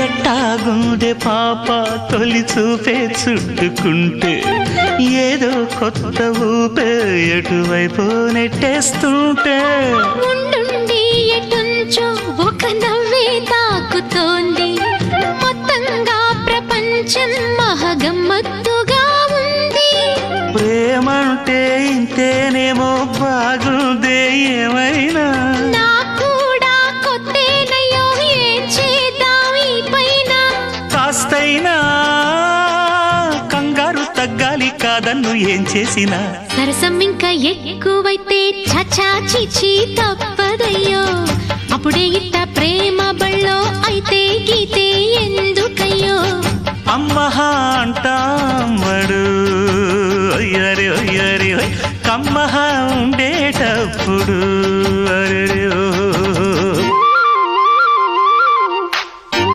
ఎట్టాగుండే పాప తొలి చూపే చుట్టుకుంటే ఏదో కొత్త ఊపే ఎటువైపు నెట్టేస్తుంటే ఉండుండి ఎటుంచో ఒక నవ్వే తాకుతోంది మొత్తంగా ప్రపంచం మహగమ్మత్తుగా ఉంది ప్రేమంటే ఇంతేనేమో బాగుందే ఏమైనా కూడా కొత్తేనయ్యో ఏం చేద్దాం ఈ పైన కాస్తైనా కంగారు తగ్గాలి కాదన్ను ఏం చేసినా సరసం ఇంకా ఎక్కువైతే చచా చిచి తప్పదయ్యో అప్పుడే ఇట్ట ప్రేమ బళ్ళో అయితే గీతే ఎందుకయ్యో అమ్మహ అంటామడు ఒయ్యరి ఒయ్యరి కమ్మహ